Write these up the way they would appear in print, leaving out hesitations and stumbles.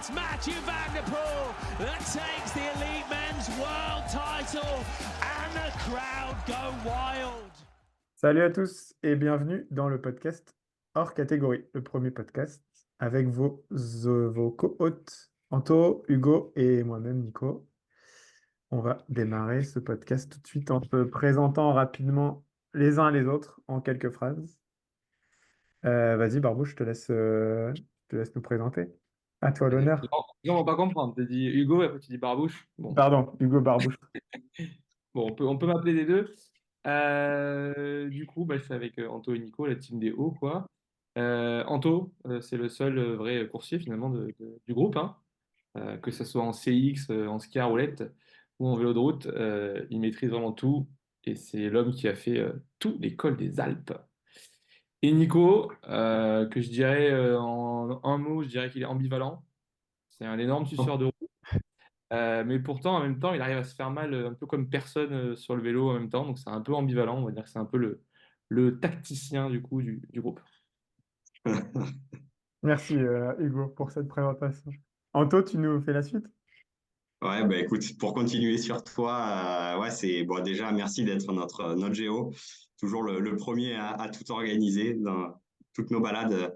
It's Mathieu Van Der Poel that takes the Elite Men's World Title and the crowd go wild. Salut à tous et bienvenue dans le podcast hors catégorie, le premier podcast avec vos co-hôtes Anto, Hugo et moi-même Nico. On va démarrer ce podcast tout de suite en te présentant rapidement les uns les autres en quelques phrases. Vas-y Barbouche, je te laisse nous présenter. À toi l'honneur. Les gens vont pas comprendre. Tu dis Hugo et après tu dis Barbouche. Bon, Pardon, Hugo Barbouche. on peut m'appeler les deux. Du coup, je suis avec Anto et Nico, la team des hauts, quoi. Anto, c'est le seul vrai coursier finalement du groupe, hein. Que ce soit en CX, en ski à roulette ou en vélo de route, il maîtrise vraiment tout. Et c'est l'homme qui a fait tous les cols des Alpes. Et Nico, que je dirais en un mot, je dirais qu'il est ambivalent. C'est un énorme suceur de roue. Mais pourtant, en même temps, il arrive à se faire mal un peu comme personne sur le vélo en même temps. Donc c'est un peu ambivalent. On va dire que c'est un peu le tacticien du coup du groupe. Merci Hugo pour cette présentation. Anto, tu nous fais la suite? Ouais, bah écoute, pour continuer sur toi, ouais, c'est bon. Déjà, merci d'être notre géo, toujours le premier à tout organiser dans toutes nos balades.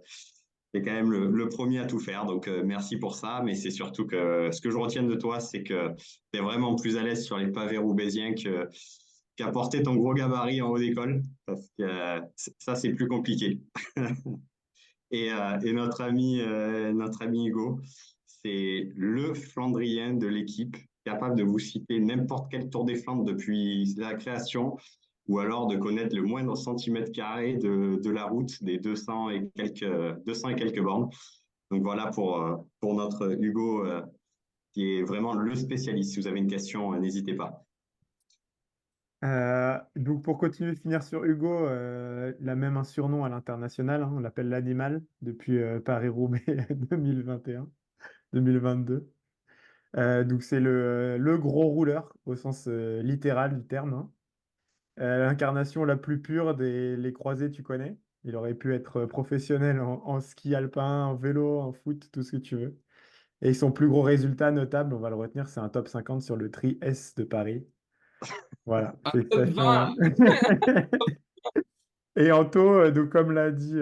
T'es quand même le premier à tout faire, donc merci pour ça. Mais c'est surtout que ce que je retiens de toi, c'est que t'es vraiment plus à l'aise sur les pavés roubaisiens qu'à porter ton gros gabarit en haut d'école, parce que ça c'est plus compliqué. Et notre ami Hugo, c'est le Flandrien de l'équipe, capable de vous citer n'importe quel Tour des Flandres depuis la création, ou alors de connaître le moindre centimètre carré de la route des 200 et quelques bornes. Donc voilà pour notre Hugo, qui est vraiment le spécialiste. Si vous avez une question, n'hésitez pas. Donc pour continuer de finir sur Hugo, il a même un surnom à l'international, hein, on l'appelle l'animal depuis Paris-Roubaix 2021, 2022. Donc c'est le gros rouleur au sens littéral du terme, hein. L'incarnation la plus pure des les croisés, tu connais. Il aurait pu être professionnel en ski alpin, en vélo, en foot, tout ce que tu veux. Et son plus gros résultat notable, on va le retenir, c'est un top 50 sur le Tri S de Paris. Voilà, Top félicitations. 20. Et Anto, donc comme l'a dit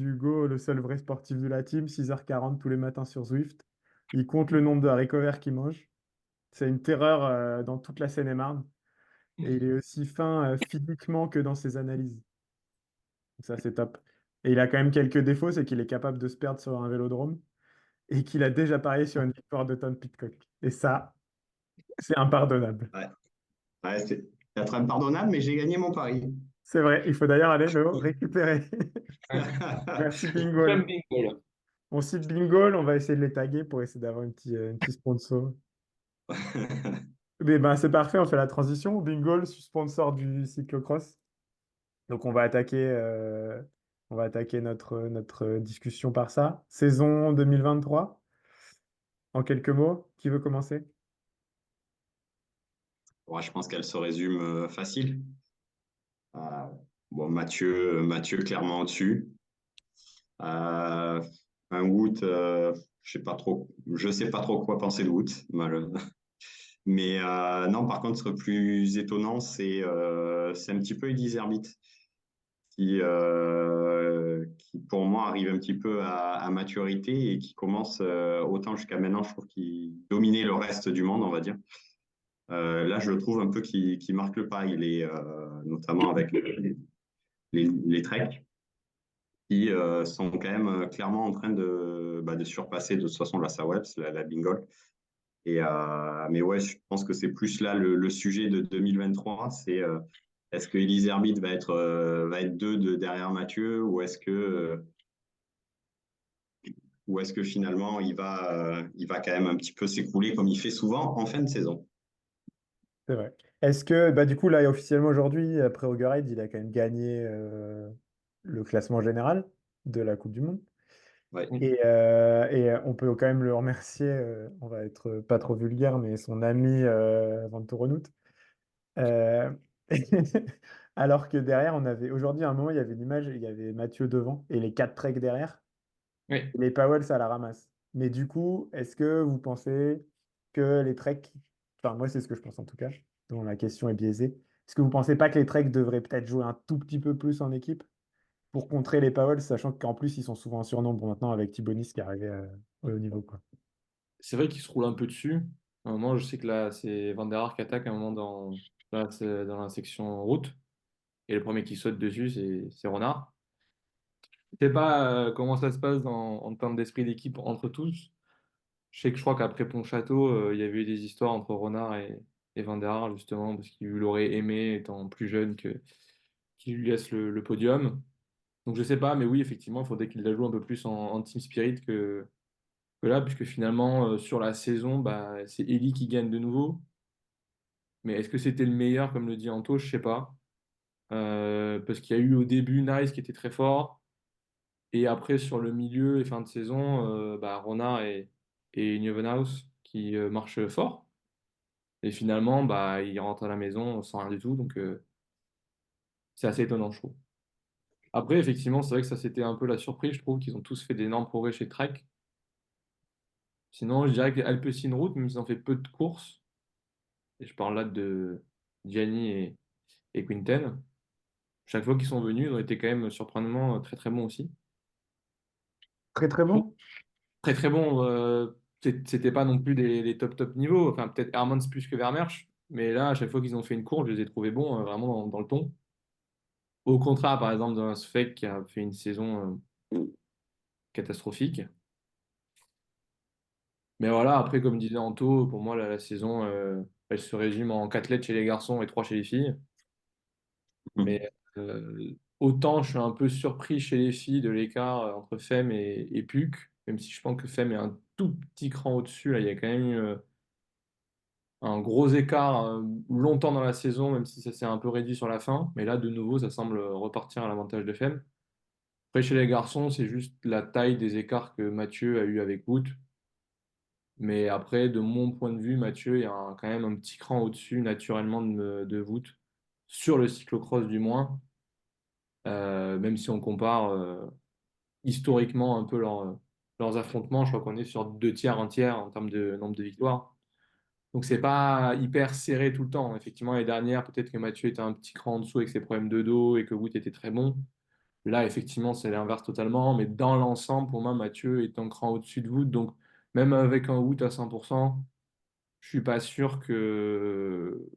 Hugo, le seul vrai sportif de la team, 6h40 tous les matins sur Zwift. Il compte le nombre de haricots verts qu'il mange. C'est une terreur dans toute la Seine-et-Marne. Et il est aussi fin physiquement que dans ses analyses. Donc ça, c'est top. Et il a quand même quelques défauts, c'est qu'il est capable de se perdre sur un vélodrome et qu'il a déjà parié sur une victoire de Tom Pidcock. Et ça, c'est impardonnable. Ouais, ouais, c'est peut-être impardonnable, mais j'ai gagné mon pari. C'est vrai, il faut d'ailleurs aller le récupérer. Merci Comme Bingo. bingo, là. On cite Bingo, on va essayer de les taguer pour essayer d'avoir un petit sponsor. Mais ben, c'est parfait, on fait la transition. Bingo, sponsor du cyclocross. Donc on va attaquer notre discussion par ça. Saison 2023, en quelques mots, qui veut commencer? Ouais, je pense qu'elle se résume facile. Euh, bon, Mathieu clairement au-dessus. Euh, un Wout, je sais pas trop quoi penser de Wout, mais non, par contre, ce plus étonnant, c'est un petit peu Eddie Zerbit qui pour moi arrive un petit peu à maturité et qui commence autant jusqu'à maintenant, je trouve qu'il dominait le reste du monde, on va dire. Là, je le trouve un peu qui marque le pas. Il est notamment avec les treks qui sont quand même clairement en train de surpasser de toute façon la Sawebs, la Bingol. Mais ouais, je pense que c'est plus là le sujet de 2023, c'est est-ce que Elise Herbit va être derrière Mathieu ou est-ce que finalement il va quand même un petit peu s'écrouler comme il fait souvent en fin de saison. C'est vrai. Est-ce que, du coup, là, officiellement aujourd'hui, après Augeride, il a quand même gagné le classement général de la Coupe du Monde. Ouais. Et on peut quand même le remercier, on va être pas trop vulgaire, mais son ami Van Torenhout. Euh, Alors que derrière, aujourd'hui, à un moment, il y avait une image, il y avait Mathieu devant et les quatre treks derrière, Oui. et les Powells à la ramasse. Mais du coup, est-ce que vous pensez que les Treks, enfin moi c'est ce que je pense en tout cas, dont la question est biaisée, est-ce que vous pensez pas que les Treks devraient peut-être jouer un tout petit peu plus en équipe pour contrer les Powell, sachant qu'en plus ils sont souvent en surnombre maintenant avec Tibonis qui est arrivé au haut niveau, quoi. C'est vrai qu'il se roule un peu dessus. À un moment, je sais que là, c'est Van der Ark qui attaque à un moment c'est dans la section route. Et le premier qui saute dessus, c'est Renard. Je sais pas comment ça se passe en termes d'esprit d'équipe entre tous. Je crois qu'après Pontchâteau, il y avait eu des histoires entre Renard et Van der Aar, justement, parce qu'il l'aurait aimé étant plus jeune qu'il lui laisse le podium. Donc je sais pas, mais oui, effectivement, il faudrait qu'il la joue un peu plus en team spirit que là, puisque finalement, sur la saison, bah, c'est Eli qui gagne de nouveau. Mais est-ce que c'était le meilleur, comme le dit Anto? Je sais pas. Parce qu'il y a eu au début Nice qui était très fort. Et après, sur le milieu et fin de saison, bah, Renard et Nieuwenhuis qui marchent fort. Et finalement, bah, ils rentrent à la maison sans rien du tout. Donc, c'est assez étonnant, je trouve. Après, effectivement, c'est vrai que ça, c'était un peu la surprise. Je trouve qu'ils ont tous fait d'énormes progrès chez Trek. Sinon, je dirais que Alpecin Route, même s'ils ont fait peu de courses, et je parle là de Gianni et Quinten, chaque fois qu'ils sont venus, ils ont été quand même surprenamment très très bons aussi. Très très bon. Très très bons, c'était pas non plus des top top niveaux. Enfin, peut-être Hermans plus que Vermeersch, mais là, à chaque fois qu'ils ont fait une course, je les ai trouvés bons, vraiment dans le ton. Au contraire, par exemple, d'un Sfeck qui a fait une saison catastrophique. Mais voilà, après, comme disait Anto, pour moi, la saison, elle se résume en 4 lettres chez les garçons et 3 chez les filles. Mais autant je suis un peu surpris chez les filles de l'écart entre Femme et Puc, même si je pense que Femme est un tout petit cran au-dessus. Là, il y a quand même eu un gros écart longtemps dans la saison, même si ça s'est un peu réduit sur la fin. Mais là, de nouveau, ça semble repartir à l'avantage de Femme. Après, chez les garçons, c'est juste la taille des écarts que Mathieu a eu avec Wout. Mais après, de mon point de vue, Mathieu est quand même un petit cran au-dessus naturellement de Wout, sur le cyclocross du moins. Même si on compare historiquement un peu leurs affrontements, je crois qu'on est sur 2 tiers, 1 tiers en termes de nombre de victoires. Donc c'est pas hyper serré tout le temps. Effectivement, l'année dernière, peut-être que Mathieu était un petit cran en dessous avec ses problèmes de dos et que Wout était très bon. Là, effectivement, c'est l'inverse totalement. Mais dans l'ensemble, pour moi, Mathieu est un cran au-dessus de Wout. Donc même avec un Wout à 100%, je suis pas sûr que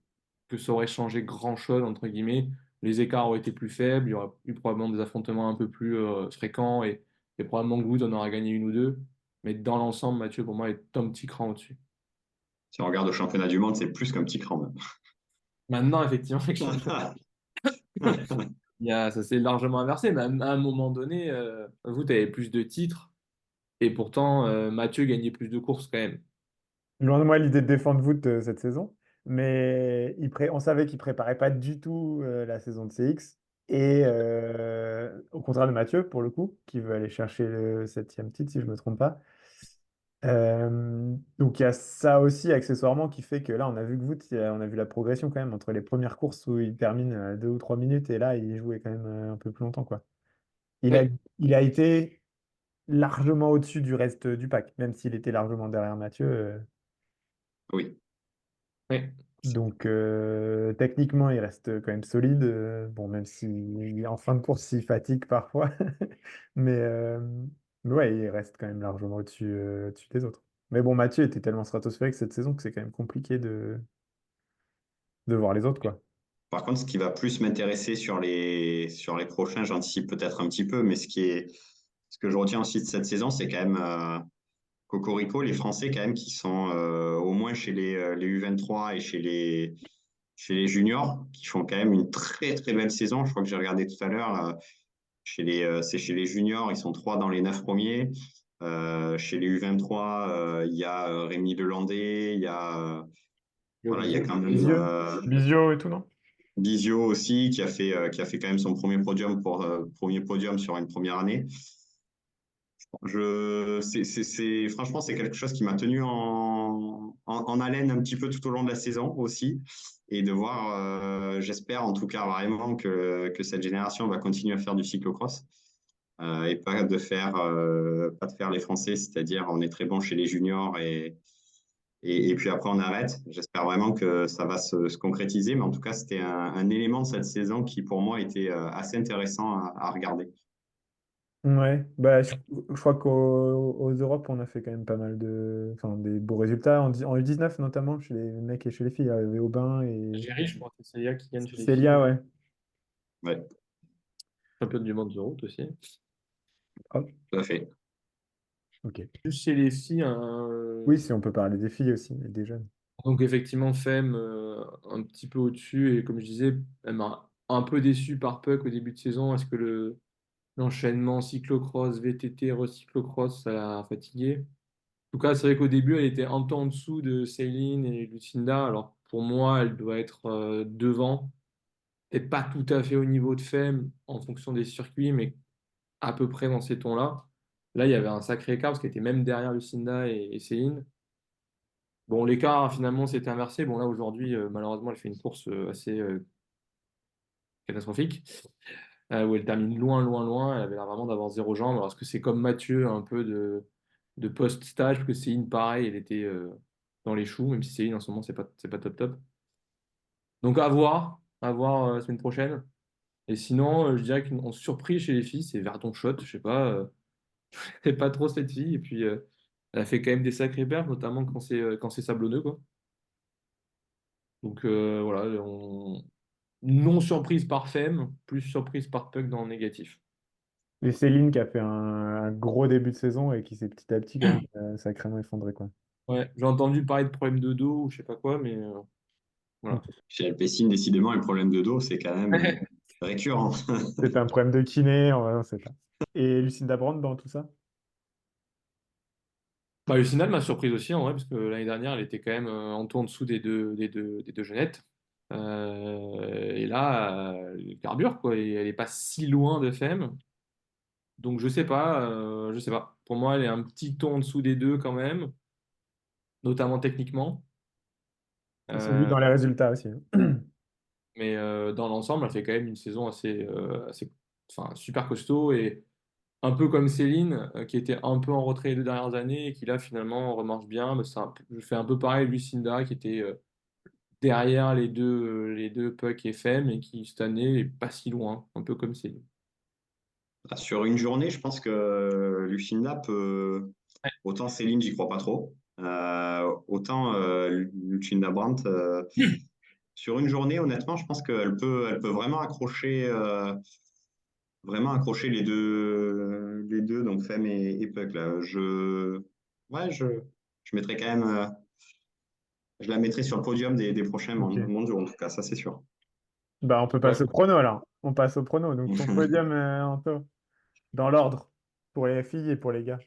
ça aurait changé grand-chose, entre guillemets. Les écarts auraient été plus faibles, il y aurait eu probablement des affrontements un peu plus fréquents et probablement que Wood en aura gagné une ou deux. Mais dans l'ensemble, Mathieu, pour moi, est un petit cran au-dessus. Si on regarde au championnat du monde, c'est plus qu'un petit cran même. Maintenant, effectivement, avec championnat, ça s'est largement inversé. Mais à un moment donné, vous, avez plus de titres et pourtant, Mathieu gagnait plus de courses quand même. Loin de moi l'idée de défendre Wout cette saison, mais on savait qu'il préparait pas du tout la saison de CX. Et au contraire de Mathieu, pour le coup, qui veut aller chercher le 7e titre, si je ne me trompe pas. Donc il y a ça aussi accessoirement qui fait que là, on a vu que Wout, on a vu la progression quand même entre les premières courses où il termine à 2 ou 3 minutes et là, il jouait quand même un peu plus longtemps, quoi. Il a, Oui, il a été largement au-dessus du reste du pack, même s'il était largement derrière Mathieu. Oui. oui. Donc techniquement, il reste quand même solide. Bon, même si en fin de course, il fatigue parfois. Mais, euh, mais ouais, il reste quand même largement au-dessus des autres. Mais bon, Mathieu était tellement stratosphérique cette saison que c'est quand même compliqué de voir les autres, quoi. Par contre, ce qui va plus m'intéresser sur les prochains, j'anticipe peut-être un petit peu, mais ce que je retiens aussi de cette saison, c'est quand même Cocorico, les Français quand même qui sont au moins chez les U23 et chez les juniors, qui font quand même une très très belle saison. Je crois que j'ai regardé tout à l'heure, c'est chez les juniors, ils sont 3 dans les 9 premiers. Chez les U23, il y a Rémi Lelandais, voilà, il y a quand même Visio et tout, non? Bizio aussi qui a fait quand même son premier podium premier podium sur une première année. Franchement, c'est quelque chose qui m'a tenu en haleine un petit peu tout au long de la saison aussi. Et de voir, j'espère en tout cas vraiment que cette génération va continuer à faire du cyclocross. et pas de faire les Français, c'est-à-dire on est très bon chez les juniors et puis après on arrête. J'espère vraiment que ça va se concrétiser, mais en tout cas c'était un élément de cette saison qui pour moi était assez intéressant à regarder. Ouais, bah, je crois qu'aux Europes, on a fait quand même pas mal enfin, des beaux résultats. En U19 notamment, chez les mecs et chez les filles. Il y avait Aubin et Algérie, je crois que c'est Célia qui gagne chez les filles. Célia, ouais. Ouais, Championne du monde de route aussi. Hop, tout à fait. ok. Juste chez les filles, Oui, si on peut parler des filles aussi, et des jeunes. donc effectivement, Femme un petit peu au-dessus. Et comme je disais, elle m'a un peu déçu par Puck au début de saison. Est-ce que l'enchaînement cyclocross, VTT, recyclocross, ça l'a fatigué? En tout cas, c'est vrai qu'au début, elle était un peu en dessous de Céline et Lucinda. Alors pour moi, elle doit être devant. Peut-être pas tout à fait au niveau de Femme en fonction des circuits, mais à peu près dans ces tons-là. Là, il y avait un sacré écart parce qu'elle était même derrière Lucinda et Céline. Bon, l'écart finalement s'était inversé. Bon, là aujourd'hui, malheureusement, elle fait une course assez catastrophique où elle termine loin, loin, loin. Elle avait l'air vraiment d'avoir zéro jambe. Alors, est-ce que c'est comme Mathieu, un peu de post-stage, parce que Céline, pareil, elle était dans les choux, même si Céline en ce moment, c'est pas top top. Donc, à voir la semaine prochaine. Et sinon, je dirais qu'en surprise chez les filles, c'est Verdon Schott. Je sais pas, c'est pas trop cette fille. Et puis, elle a fait quand même des sacrés perfs, notamment quand c'est sablonneux, quoi. Donc, voilà, non surprise par Femme, plus surprise par Puck dans le négatif. Et Céline qui a fait un gros début de saison et qui s'est petit à petit quand même sacrément effondré, quoi. Ouais, j'ai entendu parler de problèmes de dos ou je sais pas quoi, mais voilà. Ok. Chez Alpecin, décidément, le problème de dos, c'est quand même récurrent. C'est un problème de kiné, on sait pas. Et Lucinda Brand dans tout ça? Bah, Lucinda elle m'a surprise aussi en vrai, parce que l'année dernière, elle était quand même en tout en dessous des deux jeunettes. Et là, elle carbure, quoi, et elle est pas si loin de FM. Donc je sais pas. Pour moi, elle est un petit ton en dessous des deux quand même, notamment techniquement. Ça s'est vu Euh, dans les résultats aussi, hein. mais dans l'ensemble, elle fait quand même une saison enfin, super costaud et un peu comme Céline, qui était un peu en retrait les deux dernières années et qui là finalement remarche bien. Mais je fais un peu pareil, Lucinda, qui était derrière les deux Puck et Femme et qui cette année est pas si loin, un peu comme Céline. Sur une journée, je pense que Lucinda peut. Autant Céline, j'y crois pas trop. Autant Lucinda Brandt, sur une journée, honnêtement, je pense elle peut vraiment accrocher les deux, donc Femme et Puck là. Ouais, je mettrais quand même, je la mettrais sur le podium des prochains Ok. mondiaux en tout cas, ça c'est sûr. Bah, on peut Ouais. passer au prono alors. On passe au prono. Donc ton podium, Anto, dans l'ordre, pour les filles et pour les gars.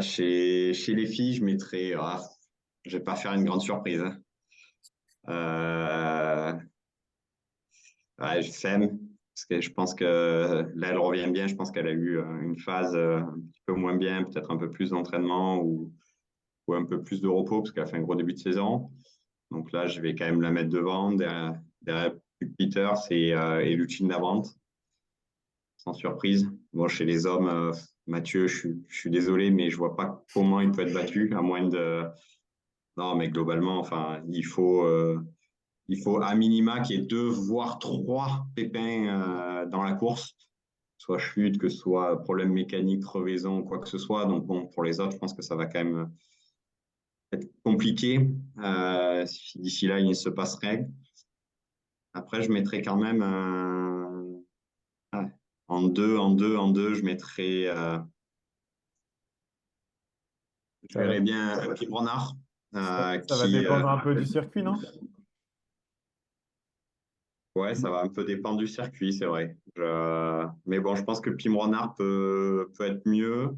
Chez les filles, je mettrais. Je vais pas faire une grande surprise, hein. Euh, ouais, Femme, parce que je pense que là, elle revient bien. Je pense qu'elle a eu une phase un petit peu moins bien, peut-être un peu plus d'entraînement ou un peu plus de repos, parce qu'elle a fait un gros début de saison. Donc là, je vais quand même la mettre devant, derrière Peters et Lucinda Brandt, sans surprise. Bon, chez les hommes, Mathieu, je suis désolé, mais je vois pas comment il peut être battu, à moins de. Non, mais globalement, enfin, il faut à minima qu'il y ait deux, voire trois pépins dans la course, soit chute, que ce soit problème mécanique, crevaison, quoi que ce soit. Donc bon, pour les autres, je pense que ça va quand même être compliqué si d'ici là il ne se passe rien. Après, je mettrais quand même ouais, en deux, je Ça va, verrais bien Kim Renard ça va qui dépendre un peu du circuit, non? ouais, ça va un peu dépendre du circuit, c'est vrai. Mais bon, je pense que Pim Renard peut être mieux.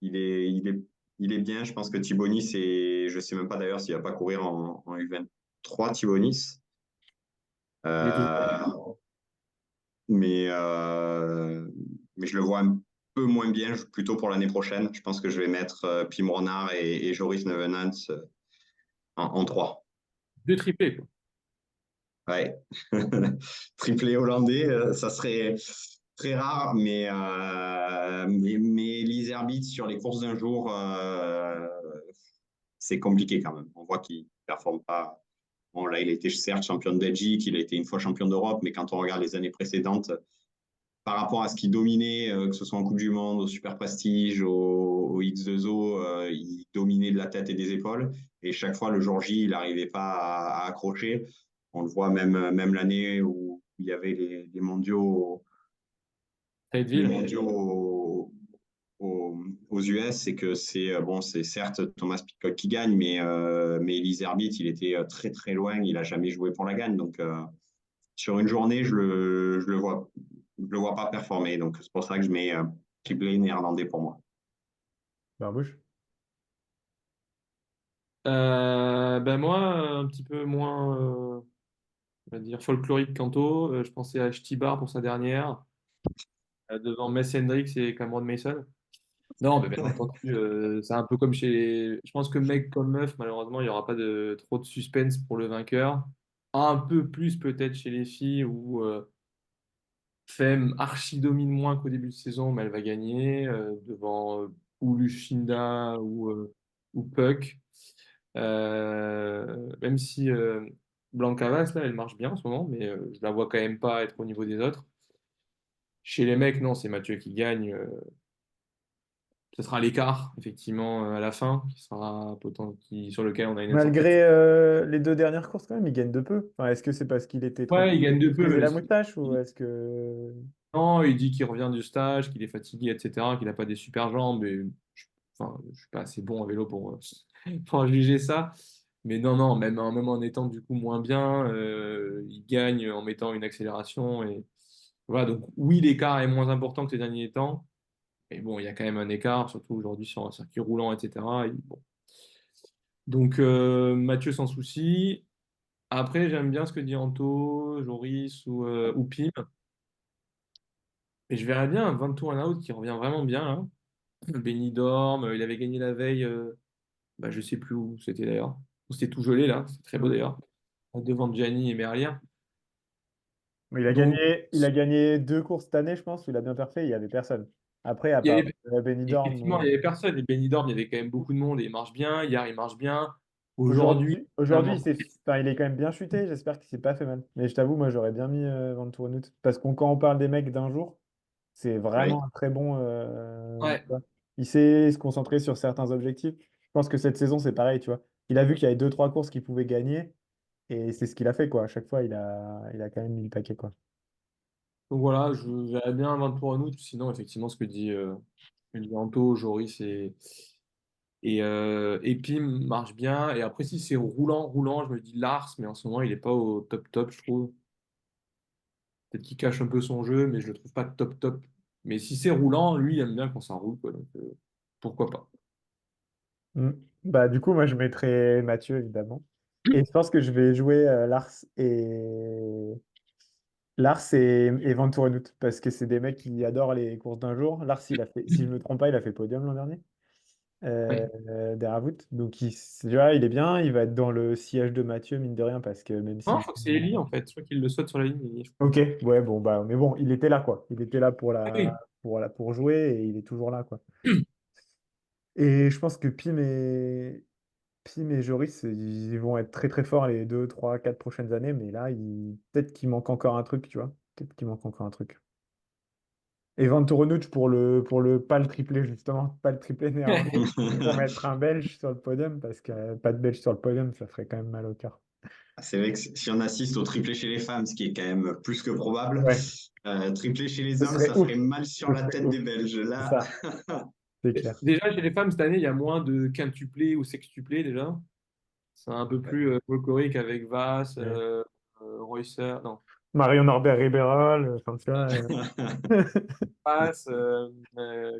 Il est, il est, il est bien. Je pense que Thibonis, je sais même pas d'ailleurs s'il va pas courir en U23, Thibonis. Il est toujours. Euh, mais, mais je le vois un peu moins bien, plutôt pour l'année prochaine. Je pense que je vais mettre Pim Renard et Joris Nevenant en 3. Deux triplés, quoi. Ouais. Triplé hollandais, très rare, mais Lise Herbst sur les courses d'un jour, c'est compliqué quand même. On voit qu'il ne performe pas. Bon, là, il a été certes champion de Belgique, il a été une fois champion d'Europe, mais quand on regarde les années précédentes, par rapport à ce qu'il dominait, que ce soit en Coupe du Monde, au Super Prestige, au X2O, il dominait de la tête et des épaules. Et chaque fois, le jour J, il n'arrivait pas à accrocher. On le voit même l'année où il y avait les mondiaux, les Fayetteville. mondiaux aux US, c'est que c'est certes Thomas Pitcock qui gagne, mais Elise Herbst, il était très très loin, il a jamais joué pour la gagne. Donc sur une journée, je le vois pas performer. Donc c'est pour ça que je mets triplé néerlandais pour moi. Barbouche. Ben moi, un petit peu moins, on va dire, folklorique qu'Anto. Je pensais à Stibar pour sa dernière, devant Mess Hendricks et Cameron Mason. Non, mais bien entendu, c'est un peu comme chez. Je pense que mec comme meuf, malheureusement, il n'y aura pas trop de suspense pour le vainqueur. Un peu plus peut-être chez les filles où Femme archi domine moins qu'au début de saison, mais elle va gagner devant ou Lucinda ou Puck. Même si Blanca Vas, là, elle marche bien en ce moment, mais je la vois quand même pas être au niveau des autres. Chez les mecs, non, c'est Mathieu qui gagne. Ce sera l'écart, effectivement, à la fin, sur lequel on a une incertitude. Malgré les deux dernières courses, quand même, il gagne de peu. Enfin, est-ce que c'est parce qu'il était trop Ouais, il gagne de il se peu, frisait mais la moustache ou est-ce que. non, il dit qu'il revient du stage, qu'il est fatigué, etc., qu'il n'a pas des super jambes. Enfin, je suis pas assez bon à vélo pour juger ça. Mais non, non, même en étant du coup moins bien, il gagne en mettant une accélération. Et voilà, donc oui, l'écart est moins important que ces derniers temps. Mais bon, il y a quand même un écart, surtout aujourd'hui sur un circuit roulant, etc. Bon. Donc Mathieu sans souci. Après, j'aime bien ce que dit Anto, Joris ou Pim. Et je verrais bien un 20 tours and out qui revient vraiment bien là. Benidorm, il avait gagné la veille, bah, je sais plus où c'était d'ailleurs. C'était tout gelé là, c'est très beau Hmm. d'ailleurs. Devant Gianni et Merlier. Mais Donc, il a gagné deux courses cette année, je pense, où il a bien perfait, il n'y avait personne. Après, à il y part avait, Benidorm, effectivement, il n'y avait personne. Et Benidorm, il y avait quand même beaucoup de monde et il marche bien. Hier, il marche bien. Aujourd'hui, aujourd'hui, finalement, enfin, il est quand même bien chuté. J'espère qu'il s'est pas fait mal. Mais je t'avoue, moi, j'aurais bien mis Van Tourenout. Parce qu'on quand on parle des mecs d'un jour, c'est Oui. vraiment un très bon. ouais. Tu vois. Il sait se concentrer sur certains objectifs. Je pense que cette saison, c'est pareil, tu vois. Il a vu qu'il y avait deux, trois courses qu'il pouvait gagner. Et c'est ce qu'il a fait, quoi. À chaque fois, il a quand même mis le paquet, quoi. Donc voilà, je verrais bien un 23 en août. Sinon, effectivement, ce que dit Anto, Joris et Pim marche bien. Et après, si c'est roulant, je me dis Lars, mais en ce moment, il n'est pas au top, je trouve. Peut-être qu'il cache un peu son jeu, mais je le trouve pas top. Mais si c'est roulant, lui, il aime bien quand ça roule, quoi. Donc, pourquoi pas. Mm. Bah, du coup, moi, je mettrai Mathieu, évidemment. Et je pense que je vais jouer et Van Toorenoot parce que c'est des mecs qui adorent les courses d'un jour. Lars, il a fait, si je me trompe pas, il a fait podium l'an dernier. Ouais. Deravout. Donc, tu vois, il est bien. Il va être dans le sillage de Mathieu, mine de rien, parce que même Non, je si. crois que c'est Eli, en fait. Je crois qu'il le saute sur la ligne, Eli, je crois. Ok, ouais, bon, bah, mais bon, il était là, quoi. Il était là Ah oui. pour jouer et il est toujours là, quoi. Et je pense que Pim et Joris, ils vont être très très forts les 2, 3, 4 prochaines années, mais là, peut-être qu'il manque encore un truc, tu vois. Peut-être qu'il manque encore un truc. Et Van Toornout pas le triplé, justement, pas le triplé néerlandais, pour mettre un Belge sur le podium, parce que pas de Belge sur le podium, ça ferait quand même mal au cœur. C'est vrai que si on assiste au triplé chez les femmes, ce qui est quand même plus que probable, Ouais, triplé chez les ce hommes, serait ça ouf. ferait mal sur Ce la serait tête ouf. des Belges. C'est Là, ça, c'est clair. Déjà, chez les femmes, cette année, il y a moins de quintuplés ou sextuplés, déjà. C'est un peu plus folklorique avec Vass, Ouais. Reusser, non, Marion Norbert-Ribérol, enfin, tu vois. Vass,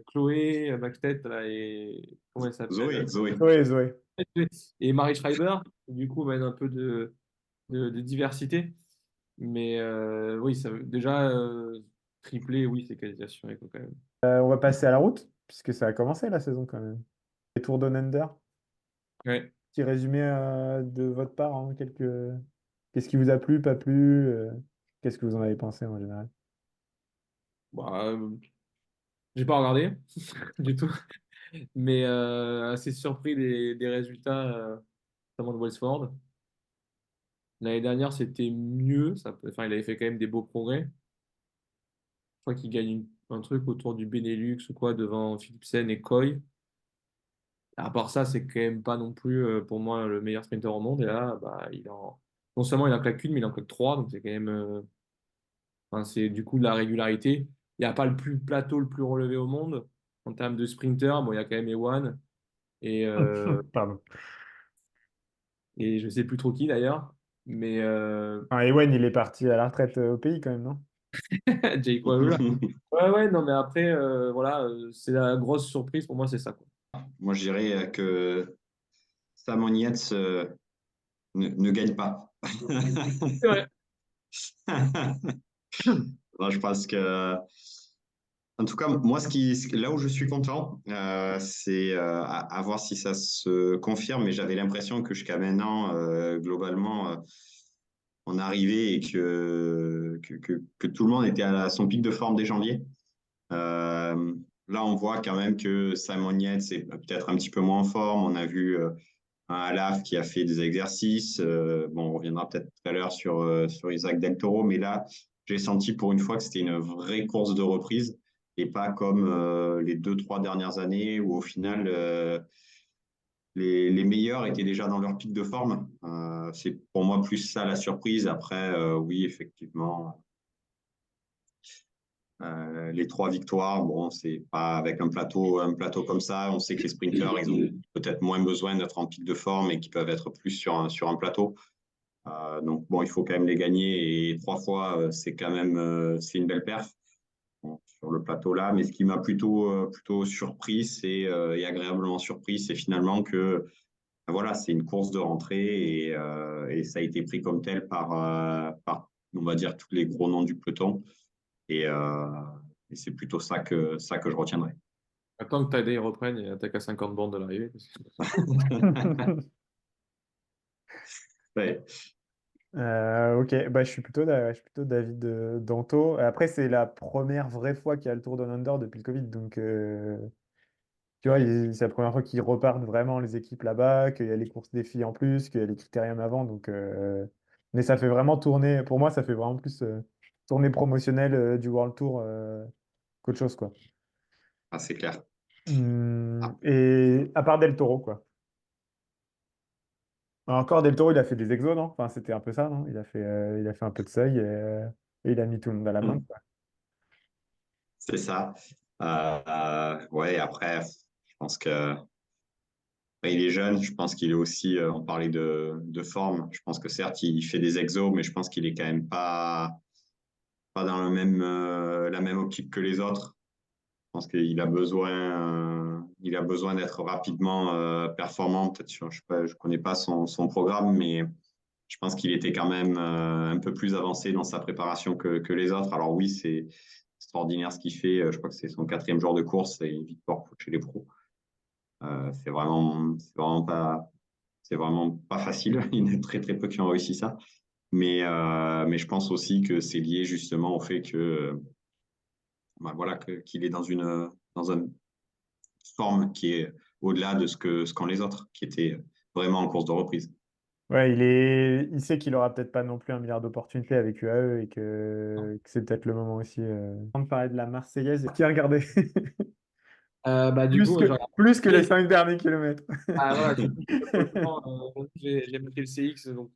Chloé, ma tête, là, et comment elle s'appelle? Zoé. Zoé. Et Marie Schreiber, du coup, mène un peu de diversité. Mais oui, déjà, triplé, oui, c'est quasi assuré, quoi, quand même. On va passer à la route, puisque ça a commencé la saison quand même. Les Tours d'Onender. Ouais. Petit résumé de votre part, hein, Qu'est-ce qui vous a plu, pas plu, qu'est-ce que vous en avez pensé en général? Bah, j'ai pas regardé du tout, mais assez surpris des résultats, notamment de Westford. L'année dernière, c'était mieux. Enfin, il avait fait quand même des beaux progrès. Je crois qu'il gagne un truc autour du Benelux ou quoi devant Philipsen et Coy. À part ça, c'est quand même pas non plus pour moi le meilleur sprinter au monde. Et là, bah, non seulement il en claque une, mais il en claque trois. Donc c'est quand même. Enfin, c'est du coup de la régularité. Il n'y a pas le plus plateau le plus relevé au monde en termes de sprinter. Bon, il y a quand même Ewan et, Pardon. et je sais plus trop qui d'ailleurs. Mais Ah, Ewen, il est parti à la retraite au pays quand même, non? Jake Wawula. Ouais, ouais, non, mais après, voilà, c'est la grosse surprise pour moi, c'est ça, quoi. Moi, je dirais que Simon Yates ne gagne pas. C'est vrai. Non, je pense que, en tout cas, moi, là où je suis content, c'est à voir si ça se confirme. Mais j'avais l'impression que jusqu'à maintenant, globalement, on arrivait et que tout le monde était à son pic de forme dès janvier. Là, on voit quand même que Simon Yates est peut-être un petit peu moins en forme. On a vu un Alaf qui a fait des exercices. Bon, on reviendra peut-être tout à l'heure sur Isaac Del Toro, mais là, j'ai senti pour une fois que c'était une vraie course de reprise et pas comme les 2, 3 dernières années où au final, les meilleurs étaient déjà dans leur pic de forme. C'est pour moi plus ça la surprise. Après, oui, effectivement, les 3 victoires, bon, c'est pas avec un plateau comme ça. On sait que les sprinters, ils ont peut-être moins besoin d'être en pic de forme et qu'ils peuvent être plus sur un plateau. Donc bon, il faut quand même les gagner et 3 fois, c'est quand même c'est une belle perf bon, sur le plateau là. Mais ce qui m'a plutôt surpris, et agréablement surpris, c'est finalement que voilà, c'est une course de rentrée et ça a été pris comme tel par on va dire tous les gros noms du peloton. Et, euh, et c'est plutôt ça que je retiendrai. Attends que Tadej reprenne et attaque à 50 bandes de l'arrivée. Ouais. Ok, bah, je suis plutôt David Danto. Après, c'est la première vraie fois qu'il y a le Tour Down Under depuis le Covid. Donc, tu vois, c'est la première fois qu'ils repartent vraiment les équipes là-bas, qu'il y a les courses défis en plus, qu'il y a les critériums avant. Donc, mais ça fait vraiment tourner, pour moi, ça fait vraiment plus tournée promotionnelle du World Tour qu'autre chose, quoi. Ah, c'est clair. Et à part Del Toro, quoi. Encore Del Toro, il a fait des exos, non? Enfin, c'était un peu ça, non? Il a fait un peu de seuil et il a mis tout le monde à la main, quoi. C'est ça. Ouais, après, je pense que il est jeune. Je pense qu'il est aussi, on parlait de forme. Je pense que certes, il fait des exos, mais je pense qu'il est quand même pas dans la même optique que les autres. Je pense qu'il a besoin d'être rapidement performant. Peut-être, je sais pas, je connais pas son programme, mais je pense qu'il était quand même un peu plus avancé dans sa préparation que les autres. Alors oui, c'est extraordinaire ce qu'il fait. Je crois que c'est son 4e jour de course et une victoire chez les pros. C'est vraiment pas facile. Il y en a très très peu qui ont réussi ça. Mais je pense aussi que c'est lié justement au fait que bah, voilà qu'il est dans une forme qui est au-delà de ce qu'ont les autres, qui étaient vraiment en course de reprise. Ouais, il sait qu'il aura peut-être pas non plus un milliard d'opportunités avec UAE et que c'est peut-être le moment aussi. Avant de parler de la Marseillaise, qui a regardé Bah, du plus coup, que, j'ai plus que les regardé. 5 derniers kilomètres. Ah, voilà, j'ai monté le CX, donc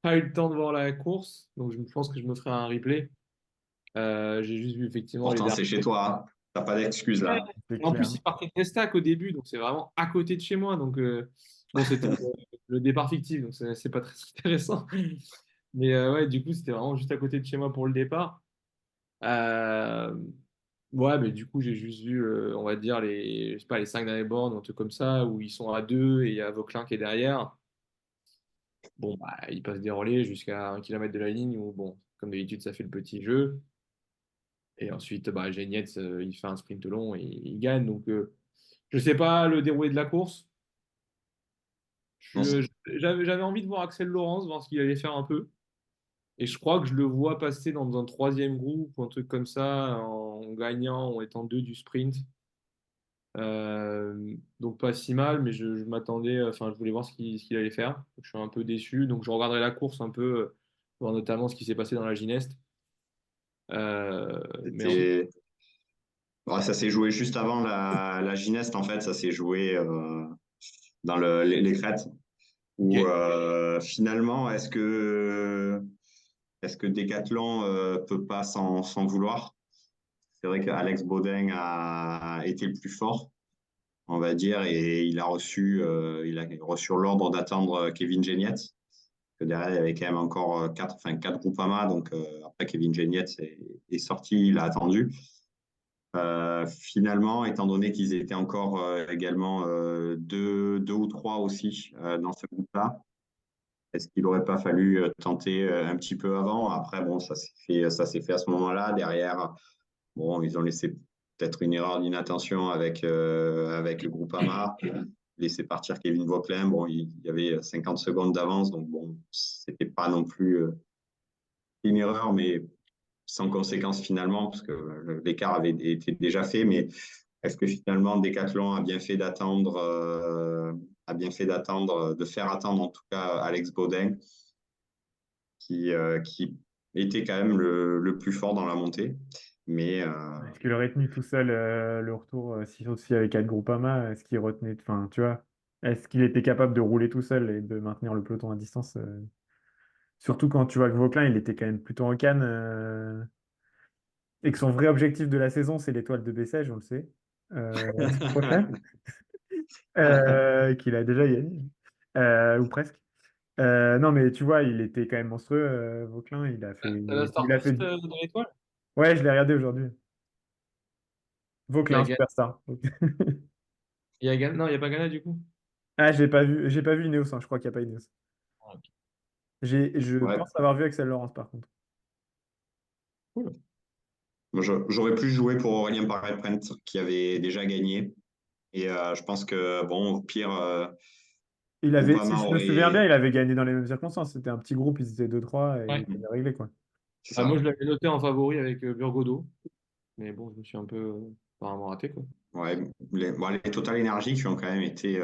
pas eu le temps de voir la course. Donc, je pense que je me ferai un replay. J'ai juste vu effectivement les Pourtant, derniers. c'est chez toi. Hein. T'as pas d'excuse là. C'est En plus, clair. il partait de Pestac au début, donc c'est vraiment à côté de chez moi. Donc, bon, c'était le départ fictif, donc c'est pas très intéressant. Mais ouais, du coup, c'était vraiment juste à côté de chez moi pour le départ. Euh, ouais, mais du coup, j'ai juste vu, on va dire, je sais pas, les 5 derniers bornes, un truc comme ça, où ils sont à deux et il y a Vauquelin qui est derrière. Bon, bah, ils passent des relais jusqu'à 1 kilomètre de la ligne, où, bon, comme d'habitude, ça fait le petit jeu. Et ensuite, bah, Genietz, il fait un sprint long et il gagne. Donc, je sais pas le déroulé de la course. Non, J'avais envie de voir Axel Laurence, voir ce qu'il allait faire un peu. Et je crois que je le vois passer dans un troisième groupe ou un truc comme ça, en gagnant, en étant deux du sprint. Donc pas si mal, mais je m'attendais, enfin je voulais voir ce qu'il allait faire. Je suis un peu déçu, donc je regarderai la course un peu, voir notamment ce qui s'est passé dans la Gineste. Mais en tout C'était... Ouais, ça s'est joué juste avant la Gineste, en fait. Ça s'est joué dans les crêtes. Où cas, finalement, est-ce que Decathlon peut pas s'en vouloir? C'est vrai qu'Alex Baudin a été le plus fort, on va dire, et il a reçu l'ordre d'attendre Kevin Geniet. Que derrière, il y avait quand même encore quatre Groupama. Donc après, Kevin Geniet est sorti, il a attendu. Finalement, étant donné qu'ils étaient encore également deux ou trois aussi dans ce groupe-là, est-ce qu'il n'aurait pas fallu tenter un petit peu avant? Après, bon, ça s'est fait à ce moment-là. Derrière, bon, ils ont laissé peut-être une erreur d'inattention avec Groupama, laisser partir Kevin Vauclin. Bon, il y avait 50 secondes d'avance, donc bon, c'était pas non plus une erreur, mais sans conséquence finalement, parce que l'écart avait été déjà fait. Mais est-ce que finalement Decathlon a bien fait d'attendre, de faire attendre en tout cas Alex Baudin, qui était quand même le plus fort dans la montée. Mais Est-ce qu'il aurait tenu tout seul le retour si aussi avec 4 Groupama? Est-ce qu'il retenait, enfin, tu vois, est-ce qu'il était capable de rouler tout seul et de maintenir le peloton à distance surtout quand tu vois que Vauclin, il était quand même plutôt en canne et que son vrai objectif de la saison, c'est l'étoile de Bessèges, on le sait, la semaine prochaine, qu'il a déjà gagné, ou presque. Non, mais tu vois, il était quand même monstrueux, Vauclin. t'as la Il a fait. startlist dans l'étoile? Ouais, je l'ai regardé aujourd'hui. Il y a Vauclin, Ghana, superstar. non, il n'y a pas Ghana du coup? Ah, j'ai pas vu Ineos, hein, je crois qu'il n'y a pas Ineos. Ah, ok. Je ouais, pense avoir vu Axel Laurence par contre. Cool. moi, j'aurais plus joué pour Aurélien Paré-Prent qui avait déjà gagné. Et je pense que, bon, au pire, Si Groupama je me souviens bien, aurait. il avait gagné dans les mêmes circonstances. C'était un petit groupe, ils étaient deux trois et Ouais. il avait réglé quoi. C'est Ah, moi, ça. je l'avais noté en favori avec Burgodo, mais bon, je me suis un peu apparemment raté, quoi. Ouais, les Total Energy qui ont quand même été,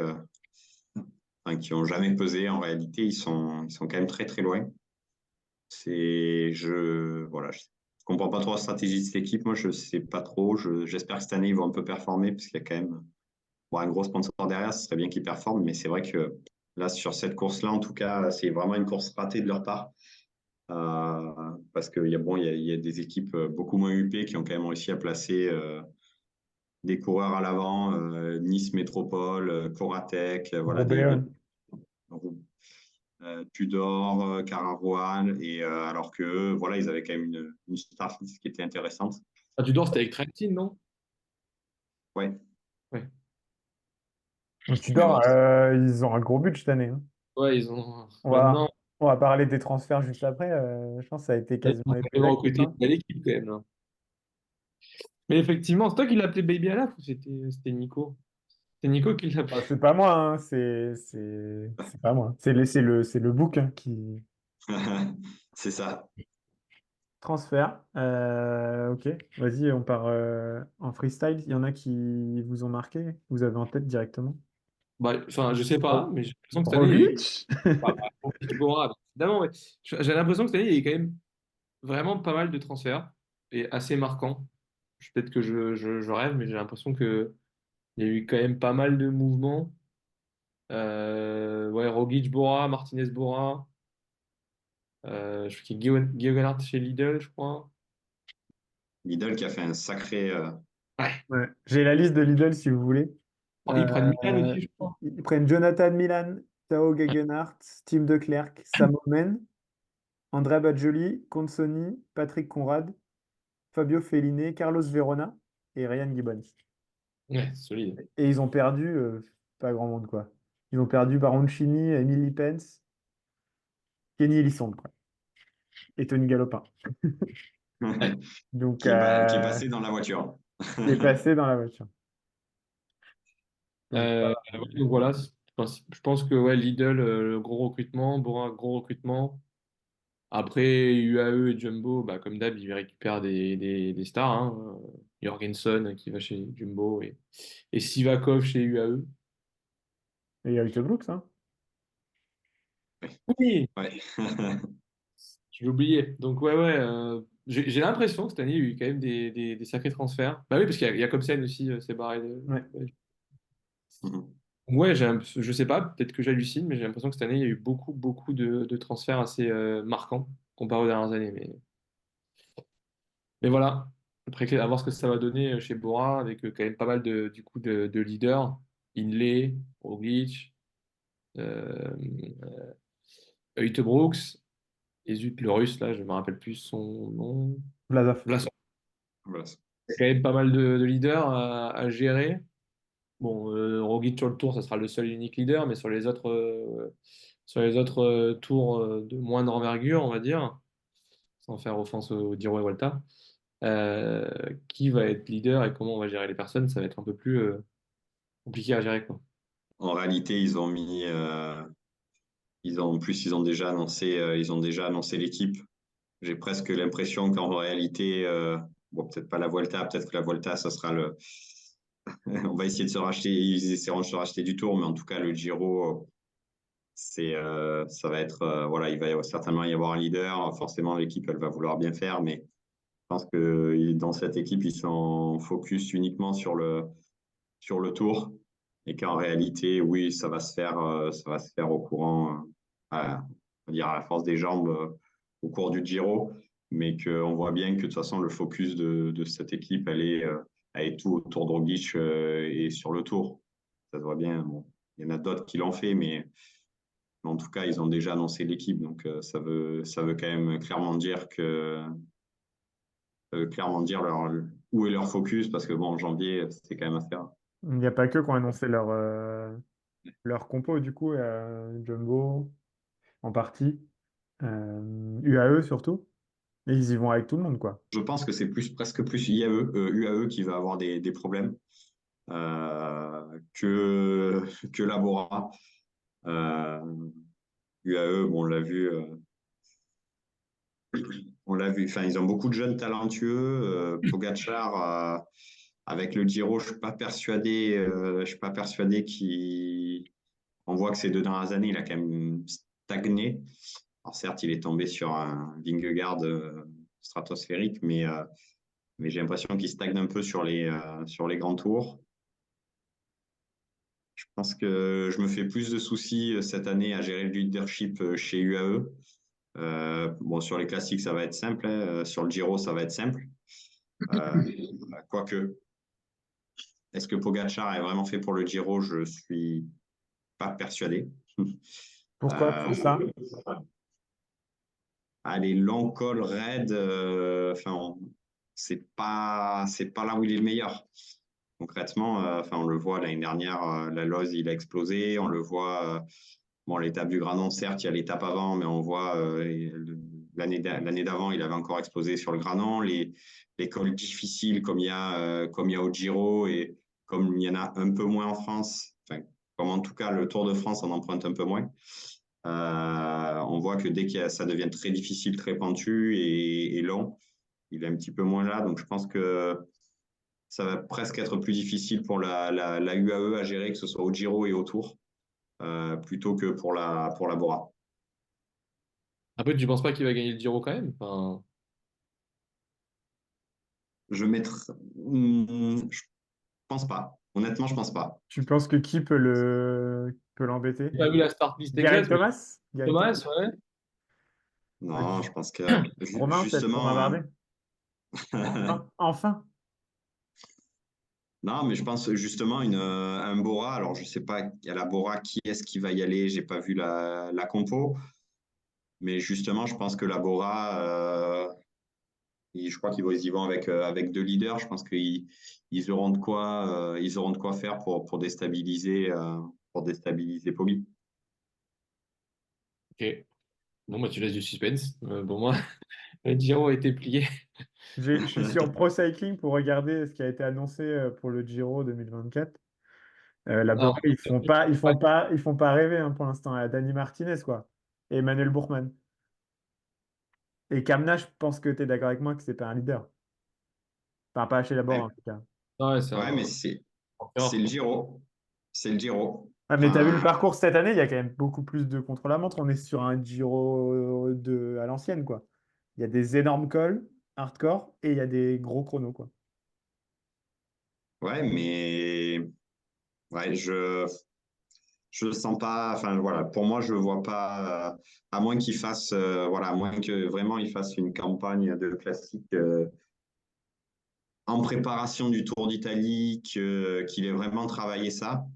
enfin, qui ont jamais pesé en réalité, ils sont quand même très très loin. Voilà, je comprends pas trop la stratégie de cette équipe. Moi, je sais pas trop. J'espère que cette année ils vont un peu performer parce qu'il y a quand même bon, un gros sponsor derrière. Ce serait bien qu'ils performent, mais c'est vrai que là sur cette course-là, en tout cas, c'est vraiment une course ratée de leur part. Parce qu'il y a, bon, il y a des équipes beaucoup moins huppées qui ont quand même réussi à placer des coureurs à l'avant, Nice Métropole, Coratec, voilà, Roubaix, ouais. Tudor, Caravoine, et alors que voilà, ils avaient quand même une start list qui était intéressante. Ah, tu dors, c'était avec Trentin, non? Ouais, Ouais. Donc, tu mais dors, bon, ils ont un gros but cette année, hein. Ouais, ils ont. On va, Maintenant, on va parler des transferts juste après. Je pense que ça a été ils quasiment ont les quand plus même actifs, recruté une hein. belle équipe, quand même, là. Mais effectivement, c'est toi qui l'as appelé Baby Alaf ou c'était Nico? C'est Nico qui l'a appelé. Enfin, c'est pas moi, hein, c'est pas moi. C'est le book hein, qui c'est ça. transfère. Ok, vas-y, on part en freestyle. Il y en a qui vous ont marqué, vous avez en tête directement. Bah, enfin, je sais pas, mais j'ai l'impression que cette année, il y a eu. Roglic? Bah, Roglic, Bora, évidemment, ouais. J'ai l'impression que cette année, il y a eu quand même vraiment pas mal de transferts et assez marquants. Peut-être que je rêve, mais j'ai l'impression que il y a eu quand même pas mal de mouvements. Ouais, Roglic, Bora, Martinez, Bora. Je crois qu'il y a Guillaume Galard chez Lidl, je crois. Lidl qui a fait un sacré. Ouais. Ouais. J'ai la liste de Lidl si vous voulez. Oh, ils prennent Milan Euh, aussi, je crois. Ils prennent Jonathan Milan, Tao Gegenhardt, Tim de Klerk, Sam Omen, Andrea Bajoli, Consoni, Patrick Conrad, Fabio Felline, Carlos Verona et Ryan Gibbons. Ouais, solide. Et ils ont perdu pas grand monde quoi. Ils ont perdu Baroncini, Emily Pence, Kenny Elissonde quoi. Et Tony Galopin. Ouais. Donc Qui est passé dans la voiture. qui est passé dans la voiture. Donc, Ouais, donc voilà, je pense que ouais, Lidl, le gros recrutement, Bora, gros recrutement. Après, UAE et Jumbo, bah, comme d'hab, ils récupèrent des stars. Hein. Jorgensen qui va chez Jumbo et Sivakov chez UAE. Et il y a Hugo Brooks, hein. Oui, Ouais. je l'ai oublié. Donc, ouais, j'ai l'impression que cette année, il y a eu quand même des sacrés transferts. Bah oui, parce qu'il y a Comsen aussi, c'est barré de. Ouais. Mhm. Ouais, je sais pas, peut-être que j'hallucine, mais j'ai l'impression que cette année, il y a eu beaucoup, beaucoup de transferts assez marquants comparé aux dernières années. Mais voilà, après, à voir ce que ça va donner chez Bora, avec quand même pas mal du coup, de leaders. Inlay, Roglic, euh, Brooks, et zut, le russe, là, je me rappelle plus son nom. Vlasov. Vlasov. Voilà. Il y a quand même pas mal de leaders à gérer. Bon, Roglic sur le tour, ça sera le seul et unique leader, mais sur les autres tours de moindre envergure, on va dire, sans faire offense au Giro et Volta, qui va être leader et comment on va gérer les personnes, ça va être un peu plus compliqué à gérer, quoi. En réalité, en plus, ils ont déjà annoncé l'équipe. J'ai presque l'impression qu'en réalité, bon, peut-être pas la Volta, peut-être que la Volta, ça sera on va essayer de se racheter, ils essaieront de se racheter du Tour, mais en tout cas, le Giro, ça va être, voilà, il va certainement y avoir un leader. Forcément, l'équipe, elle va vouloir bien faire, mais je pense que dans cette équipe, ils sont focus uniquement sur le Tour, et qu'en réalité, oui, ça va se faire au courant, on va dire à la force des jambes, au cours du Giro, mais qu'on voit bien que de toute façon, le focus de cette équipe, elle est tout autour de Roglic et sur le Tour. Ça se voit bien. Bon, il y en a d'autres qui l'ont fait, mais en tout cas, ils ont déjà annoncé l'équipe, donc ça veut quand même clairement dire où est leur focus, parce que bon, en janvier, c'est quand même à faire. Il n'y a pas que qui ont annoncé leur compo, du coup, Jumbo en partie, UAE surtout. Et ils y vont avec tout le monde, quoi. Je pense que c'est presque plus UAE qui va avoir des problèmes que Labora. UAE, bon, on l'a vu. Enfin, ils ont beaucoup de jeunes talentueux. Pogacar, avec le Giro, je suis pas persuadé qu'il. On voit que ces 2 dernières années, il a quand même stagné. Alors certes, il est tombé sur un Vingegaard stratosphérique, mais j'ai l'impression qu'il stagne un peu sur les grands tours. Je pense que je me fais plus de soucis cette année à gérer le leadership chez UAE. Bon, sur les classiques, ça va être simple, hein. Sur le Giro, ça va être simple. Euh, Quoique, est-ce que Pogacar est vraiment fait pour le Giro? Je suis pas persuadé. Pourquoi pour ça? Les longs cols raides, enfin, c'est pas là où il est le meilleur. Concrètement, enfin, on le voit l'année dernière, la Loze, il a explosé. On le voit, bon, l'étape du Granon, certes, il y a l'étape avant, mais on voit l'année d'avant, il avait encore explosé sur le Granon. Les cols difficiles comme il y a au Giro et comme il y en a un peu moins en France, enfin, comme en tout cas le Tour de France en emprunte un peu moins. On voit que dès que ça devient très difficile, très pentu et long, il est un petit peu moins là. Donc je pense que ça va presque être plus difficile pour la UAE à gérer, que ce soit au Giro et au Tour, plutôt que pour la Bora. Après, tu penses pas qu'il va gagner le Giro quand même? Enfin, Je pense pas. Honnêtement, je pense pas. Tu penses que qui peut l'embêter? j'ai pas vu la start list Gareth exacte, mais Thomas? Gareth Thomas? Thomas, ouais. Non, je pense que Romain, peut-être Romain justement. Bardet? Enfin, enfin. Non, mais je pense justement un Bora. Alors, je sais pas à la Bora qui est-ce qui va y aller. J'ai pas vu la compo, mais justement, je pense que la Bora, je crois qu'ils y vont avec 2 leaders. Je pense ils ils auront de quoi faire pour déstabiliser Poggi. Ok. Bon, bah, tu laisses du suspense. Pour moi, le Giro a été plié. Je suis sur Pro Cycling pour regarder ce qui a été annoncé pour le Giro 2024. La Alors, Bora, ils font pas rêver, hein, pour l'instant. À Dani Martinez, quoi. Et Emmanuel Bourgman. Et Kamna, je pense que tu es d'accord avec moi que c'est pas un leader. Enfin, pas chez Labor Ouais, en tout cas. Ouais, c'est ouais, mais un c'est conquérant, le quoi. Giro. C'est le Giro. Ah, mais tu as vu le Enfin, parcours cette année, il y a quand même beaucoup plus de contre-la-montre. On est sur un Giro à l'ancienne, quoi. Il y a des énormes cols, hardcore, et il y a des gros chronos, quoi. ouais, mais ouais, je le sens pas. Enfin, voilà, pour moi, je le vois pas. À moins qu'il fasse, voilà, à moins que vraiment il fasse une campagne de classique en préparation du Tour d'Italie, qu'il ait vraiment travaillé ça.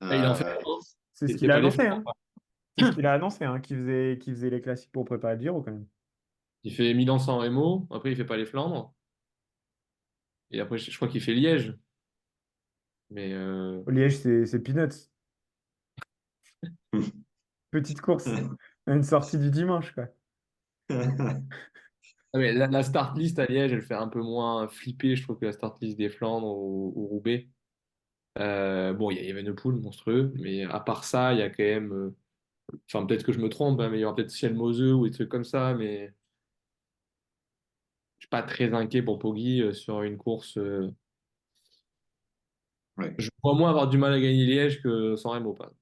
Et il en fait, Euh, hein. C'est ce C'est qu'il a pas des annoncé, flancs, hein. quoi. C'est ce qu'il a annoncé, hein, qu'il faisait les classiques pour préparer le Giro, quand même. Il fait Milan-San Remo, après il fait pas les Flandres, et après je crois qu'il fait Liège. Mais Au Liège, c'est peanuts. Petite course. Une sortie du dimanche, quoi. ah ouais, la start list à Liège, elle fait un peu moins flipper, je trouve, que la start list des Flandres ou Roubaix. Bon, il y a Evenepoel, monstrueux, mais à part ça, il y a quand même. Enfin, peut-être que je me trompe, hein, mais il y aura peut-être Ciel Moseux ou des trucs comme ça, mais je suis pas très inquiet pour Poggi sur une course. ouais. Je vois moins avoir du mal à gagner Liège que San Remo, pas.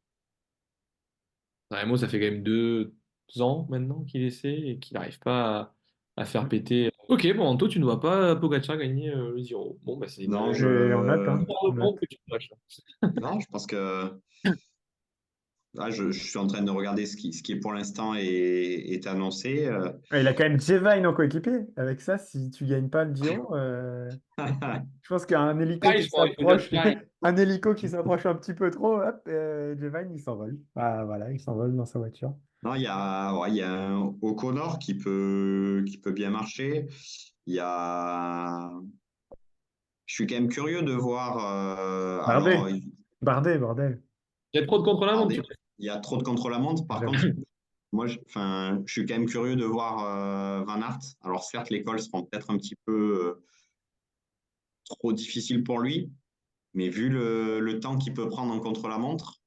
San Remo, ça fait quand même 2 ans maintenant qu'il essaie et qu'il n'arrive pas à faire péter. Ok, bon, Anto, tu ne vois pas Pogacar gagner le Giro. Bon, bah, c'est Non, Et on note, hein. On note. que tu lâches. non, je pense que là, je suis en train de regarder ce qui pour l'instant est annoncé. Il a quand même Jevine en coéquipier. Avec ça, si tu gagnes pas le Giro, je pense qu'un hélico Ah, qui il faut dire s'approche, pareil. un hélico qui s'approche un petit peu trop, hop, Jevine, il s'envole. Ah, voilà, il s'envole dans sa voiture. Non, il y a un O'Connor qui peut bien marcher. Il y a, je suis quand même curieux de voir. Alors, Bardet. Bardet, bordel. Il y a trop de contre-la-montre, tu regardez, il y a trop de contre-la-montre. Par contre, J'avoue. moi, enfin, je suis quand même curieux de voir Van Aert. Alors, certes, les cols seront peut-être un petit peu trop difficiles pour lui, mais vu le temps qu'il peut prendre en contre-la-montre,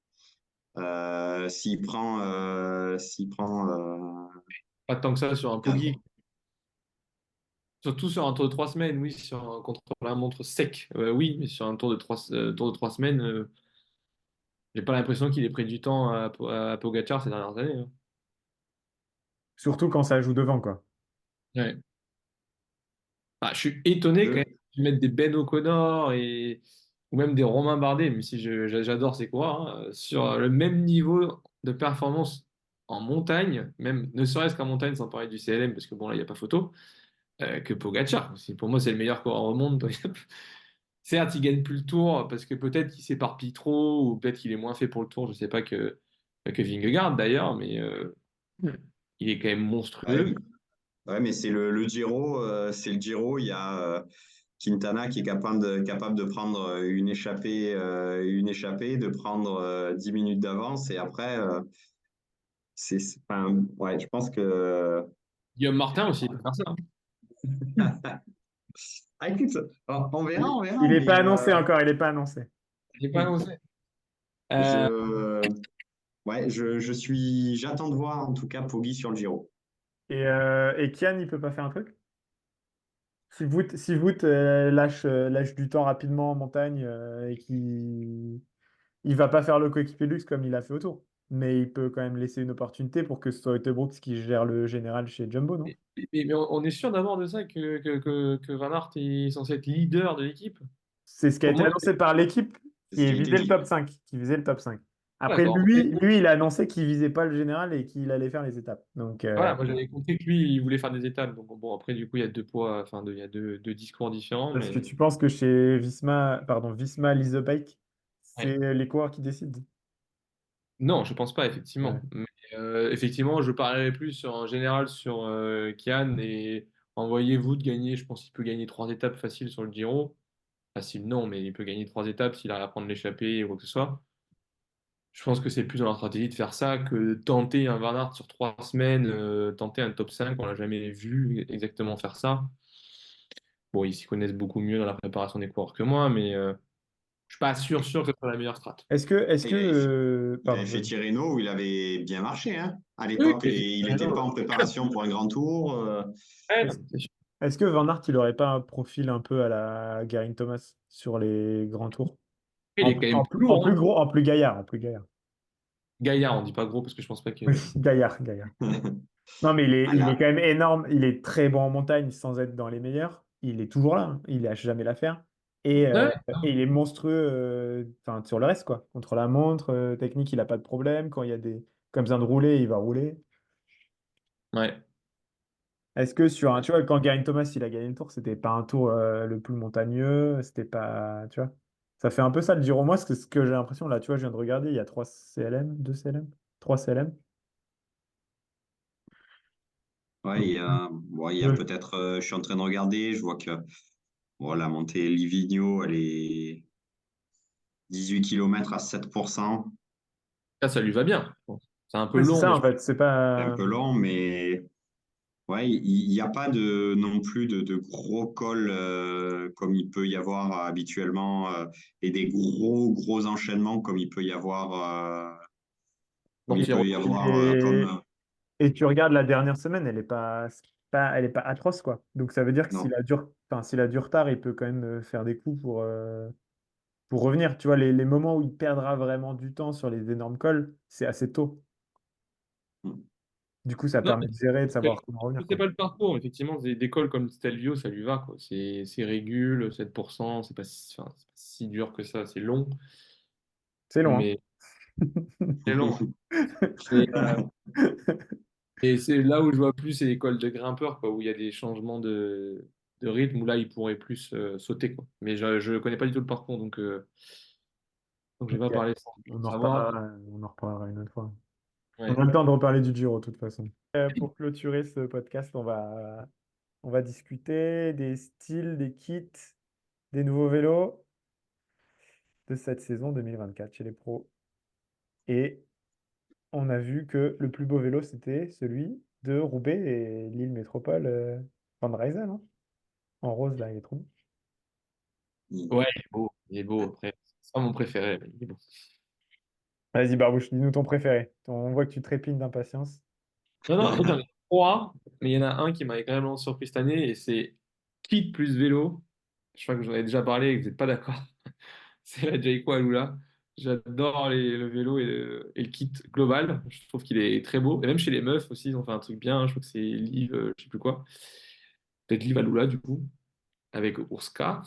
s'il prend pas tant que ça sur un quatre- Poggi. Surtout sur un tour de 3 semaines, oui, sur un contre-la-montre sec, oui, mais sur un tour de 3 semaines, j'ai pas l'impression qu'il ait pris du temps à Pogacar ces dernières années, hein. Surtout quand ça joue devant, quoi. Ouais. Ah, je suis étonné quand même je- de mettre des Ben O'Connor ou même des Romain Bardet, même si j'adore ces coureurs, hein, sur le même niveau de performance en montagne, même ne serait-ce qu'en montagne sans parler du CLM, parce que bon, là, il n'y a pas photo, que Pogacar. Pour moi, c'est le meilleur coureur au monde. Certes, il gagne plus le tour parce que peut-être qu'il s'éparpille trop ou peut-être qu'il est moins fait pour le tour, je sais pas que Vingegaard d'ailleurs, mais il est quand même ouais, monstrueux. ouais, mais c'est le Giro, c'est le Giro. Il y a Quintana qui est capable de prendre une échappée, de prendre 10 minutes d'avance et après, enfin, ouais, je pense que. Guillaume Martin aussi, il peut faire ça, hein. Ah, écoute, on verra, Il n'est pas mais annoncé encore, il n'est pas annoncé. Il n'est pas annoncé. Euh, je, ouais, j'attends de voir en tout cas Poggi sur le Giro. Et Kian, il peut pas faire un truc? Si Wout lâche du temps rapidement en montagne et qu'il il va pas faire le coéquipier luxe comme il a fait autour. Mais il peut quand même laisser une opportunité pour que ce soit Brooks qui gère le général chez Jumbo, non? mais on est sûr d'abord de ça que Van Aert est censé être leader de l'équipe. C'est ce qui a Pour été moi, annoncé par l'équipe C'est ce qui qui a été visait le dit. top 5. Qui visait le top 5. Après, d'accord. lui, il a annoncé qu'il visait pas le général et qu'il allait faire les étapes. Donc, Voilà, moi j'avais compris que lui, il voulait faire des étapes. Donc bon, après, du coup, il y a deux poids, enfin, il y a deux discours différents, parce que mais tu penses que chez Visma Leasebike, ouais. c'est les coureurs qui décident. Non, je pense pas, Ouais. effectivement. Mais effectivement, je parlerai plus sur en général sur Kian et envoyez-vous de gagner. Je pense qu'il peut gagner 3 étapes faciles sur le Giro. Facile, non, mais il peut gagner 3 étapes s'il arrive à prendre l'échappée ou quoi que ce soit. Je pense que c'est plus dans leur stratégie de faire ça que de tenter un Van Aert sur 3 semaines, tenter un top 5. On l'a jamais vu exactement faire ça. Bon, ils s'y connaissent beaucoup mieux dans la préparation des coureurs que moi, mais suis pas sûr que ce soit la meilleure strat. Est-ce que, Il avait pardon, fait vas-y. Tirreno où il avait bien marché hein, à Oui, l'époque mais et il n'était pas en préparation pour un grand tour. ouais, non, Est-ce c'est sûr. est-ce que Van Aert, il aurait pas un profil un peu à la Geraint Thomas sur les grands tours? Il est quand même plus En lourd, plus hein. gros, en plus gaillard, en plus gaillard. Gaillard, on dit pas gros parce que je pense pas que. Oui, gaillard, gaillard. Non, mais Ah il est là, quand même énorme. Il est très bon en montagne sans être dans les meilleurs. Il est toujours là, hein. Il lâche jamais l'affaire. Ouais, Et il est monstrueux enfin, sur le reste, quoi. Contre la montre, technique, il n'a pas de problème. Quand il y a quand besoin de rouler, il va rouler. ouais. Est-ce que sur un. Tu vois, quand Geraint Thomas, il a gagné le tour, c'était pas un tour le plus montagneux. C'était pas. Tu vois. Ça fait un peu ça le Giro. Moi, c'est ce que j'ai l'impression là. Tu vois, je viens de regarder, il y a 3 CLM, 2 CLM, 3 CLM. ouais, il y a Ouais. peut-être, je suis en train de regarder, je vois que bon, la montée Livigno, elle est 18 km à 7%. Ça lui va bien. Bon, c'est un peu Oui, c'est long, ça mais en fait. C'est C'est un pas. peu lent, mais ouais, il n'y a pas non plus de gros cols comme il peut y avoir habituellement et des gros enchaînements comme il peut y avoir, Mortiero. comme Et tu regardes la dernière semaine, elle est pas atroce, quoi. Donc ça veut dire que non. enfin, s'il a du retard, il peut quand même faire des coups pour revenir. Tu vois, les moments où il perdra vraiment du temps sur les énormes cols, c'est assez tôt. Du coup, ça Non, permet de gérer, de mais savoir comment je revenir, sais quoi. pas le parcours. Effectivement, des cols comme Stelvio, ça lui va, quoi. C'est régule, 7%, enfin, c'est pas si dur que ça. C'est long, C'est long, mais c'est long. Et, et c'est là où je vois plus, c'est les cols de grimpeurs, quoi, où il y a des changements de rythme, où là, il pourrait plus sauter, quoi. Mais je connais pas du tout le parcours, donc je vais pas Ok. parler sans savoir. On en reparlera une autre fois. On Ouais. a le temps de reparler du Giro, de toute façon. Pour clôturer ce podcast, on va discuter des styles, des kits, des nouveaux vélos de cette saison 2024 chez les pros. Et on a vu que le plus beau vélo, c'était celui de Roubaix et Lille Métropole, Van Rysel, hein. En rose, là, il est trop beau. Ouais, il est beau. Il est beau, après. C'est pas mon préféré, mais il est beau. Vas-y, Barbouche, dis-nous ton préféré. On voit que tu trépignes d'impatience. Non, non, en fait, j'en ai trois, mais il y en a un qui m'a agréablement surpris cette année, et c'est kit plus vélo. Je crois que j'en ai déjà parlé et que vous n'êtes pas d'accord. C'est la Jayco Alula. J'adore le vélo et le kit global. Je trouve qu'il est très beau. Et même chez les meufs aussi, ils ont fait un truc bien. Je crois que c'est Liv, je sais plus quoi. Peut-être Liv Alula, du coup, avec Urska.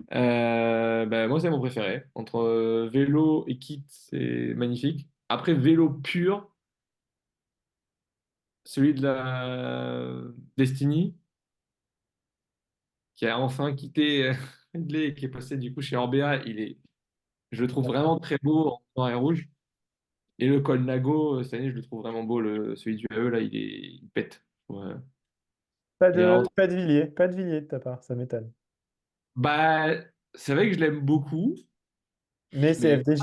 Ben, moi, c'est mon préféré. Entre vélo et kit, c'est magnifique. Après, vélo pur, celui de la Destiny, qui a enfin quitté Ridley et qui est passé du coup chez Orbea, je le trouve vraiment très beau en noir et rouge. Et le col Nago, cette année, je le trouve vraiment beau. Celui du AE, là, il pète. Ouais. Il est vraiment. Pas de Villiers de ta part, ça m'étonne. Bah, c'est vrai que je l'aime beaucoup, Mais c'est mais FDJ,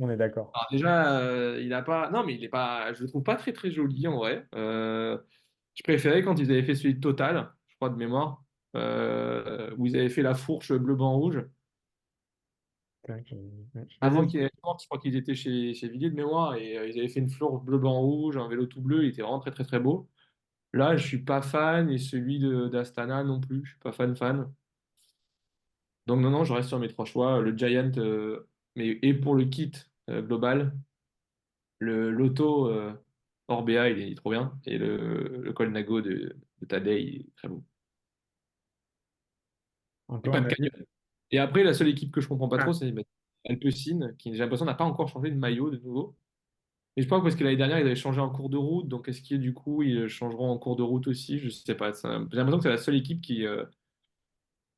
on est d'accord. alors déjà, il a pas. Non, mais il est pas. Je le trouve pas très très joli en vrai. Je préférais quand ils avaient fait celui de Total, je crois de mémoire, où ils avaient fait la fourche bleu-blanc-rouge. Avant Vas-y. qu'il ait sorte, je crois qu'ils étaient chez Villiers de mémoire et ils avaient fait une fleur bleu-blanc-rouge, un vélo tout bleu, il était vraiment très très très beau. Là, je suis pas fan et celui d'Astana non plus, je suis pas fan. Donc non, non, je reste sur mes trois choix. Le Giant, mais et pour le kit global, le Lotto Orbea, il est trop bien et le Colnago de Tadej, il est très beau. Et pas de Antoine, canyon. Et après, la seule équipe que je comprends pas trop, ah, c'est Alpecin, qui j'ai l'impression n'a pas encore changé de maillot de nouveau. Et je pense parce que l'année dernière, ils avaient changé en cours de route. Donc, est-ce qu'ils, du coup, ils changeront en cours de route aussi? Je sais pas. J'ai l'impression que c'est la seule équipe qui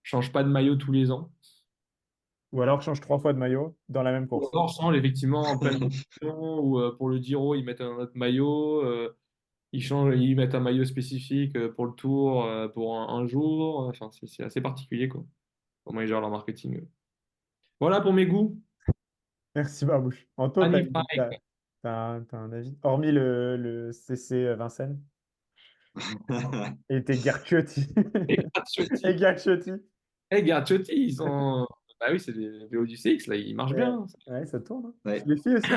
change pas de maillot tous les ans. ou alors change 3 fois de maillot dans la même Ou course. alors, change effectivement en pleine compétition, ou pour le Giro, ils mettent un autre maillot. Ils changent, ils mettent un maillot spécifique pour le Tour, pour un jour. Enfin, c'est assez particulier, quoi. Comment ils gèrent leur marketing. Voilà pour mes goûts. Merci, Barbouche. Anto, Magnifique. t'as un avis? Hormis le CC Vincennes et tes Guerciotti. Et Et Gratiotti. Guerciotti. Et Gratiotti, ils sont. Bah oui, c'est des vélos du CX, là, ils marchent Ouais, bien. ouais, ça tourne, hein. Ouais. Chez les filles aussi.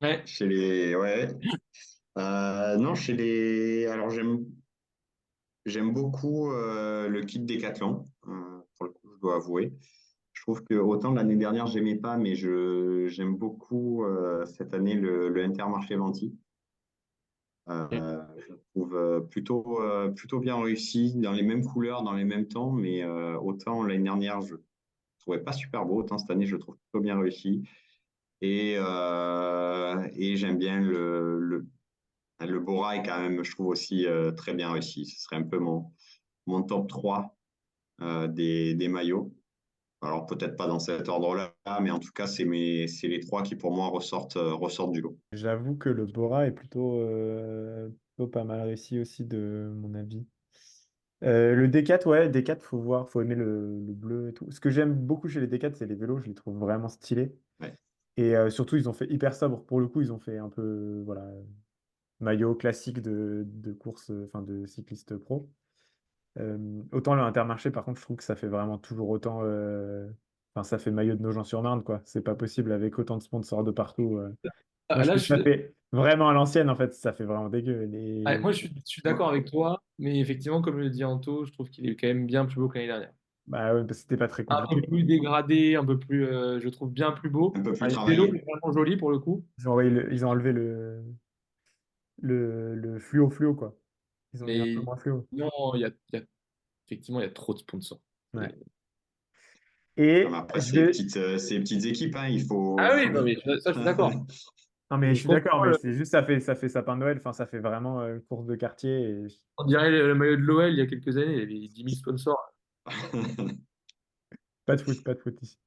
Ouais. Chez les. Ouais. Non, chez les. Alors, j'aime beaucoup le kit Decathlon, pour le coup, je dois avouer. Je trouve que autant l'année dernière, j'aimais pas, mais j'aime beaucoup cette année le Intermarché Venti. Je le trouve plutôt bien réussi, dans les mêmes couleurs, dans les mêmes temps, mais autant l'année dernière, je ne trouvais pas super beau, autant cette année, je le trouve plutôt bien réussi. Et j'aime bien le Bora est quand même, je trouve aussi très bien réussi. Ce serait un peu mon top 3 des maillots. Alors peut-être pas dans cet ordre-là, mais en tout cas, c'est les trois qui pour moi ressortent du lot. J'avoue que le Bora est plutôt pas mal réussi aussi, de mon avis. Le D4, ouais, D4, faut voir, faut aimer le bleu et tout. Ce que j'aime beaucoup chez les D4, c'est les vélos, je les trouve vraiment stylés. Ouais. Et surtout, ils ont fait hyper sobre. Pour le coup, ils ont fait un peu, voilà, maillot classique de course, enfin de cycliste pro. Autant le Intermarché, par contre, je trouve que ça fait vraiment toujours autant. Enfin, ça fait maillot de Nogent-sur-Marne, quoi. C'est pas possible avec autant de sponsors de partout. Moi, Ah, je là, trouve que ça fait vraiment à l'ancienne, en fait. Ça fait vraiment dégueu. moi, je suis d'accord avec toi, mais effectivement, comme le dit Anto, je trouve qu'il est quand même bien plus beau que l'année dernière. Bah ouais, parce que c'était pas très Un peu compliqué. plus dégradé, un peu plus, je trouve bien plus beau. Un peu plus Ah, Le vélo travaillé. est vraiment joli pour le coup. ils ont enlevé le fluo, quoi. Ils ont mis un peu Mais moins fluo. non, effectivement, il y a trop de sponsors. Ouais. Et- Non, mais Et après, je vais. c'est les petites équipes, hein, il faut. Ah oui, non, mais ça, je suis d'accord. Non, mais Mais je je suis d'accord, comprends, mais c'est juste, ça fait sapin de Noël. Enfin, ça fait vraiment une course de quartier. on dirait le maillot de l'OL il y a quelques années, il y avait 10 000 sponsors. Pas de foot ici.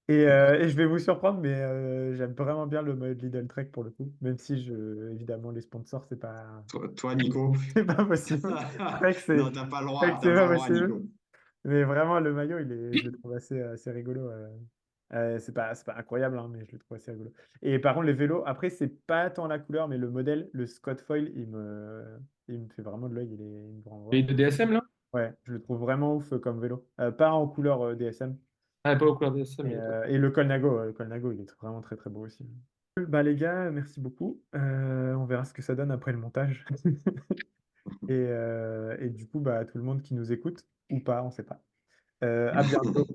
Et je vais vous surprendre, mais j'aime vraiment bien le mode Lidl Trek pour le coup. Même si, évidemment, les sponsors, c'est pas, Toi, Nico. c'est pas possible. Trek, Non, c'est t'as pas le Trek, droit, c'est t'as pas pas le droit, possible. Nico. Mais vraiment, le maillot, je le trouve assez rigolo. C'est pas incroyable, hein, mais je le trouve assez rigolo. Et par contre, les vélos, après, c'est pas tant la couleur, mais le modèle, le Scott Foil, il me fait vraiment de l'œil. Il me rend Et vraiment. de DSM là? Ouais, je le trouve vraiment ouf comme vélo. Pas en couleur DSM. Ah, pas au couleur DSM, Et, mais toi. le Colnago, il est vraiment très très beau aussi. Bah les gars, merci beaucoup. On verra ce que ça donne après le montage. Et du coup, bah, à tout le monde qui nous écoute, ou pas, on sait pas. À bientôt.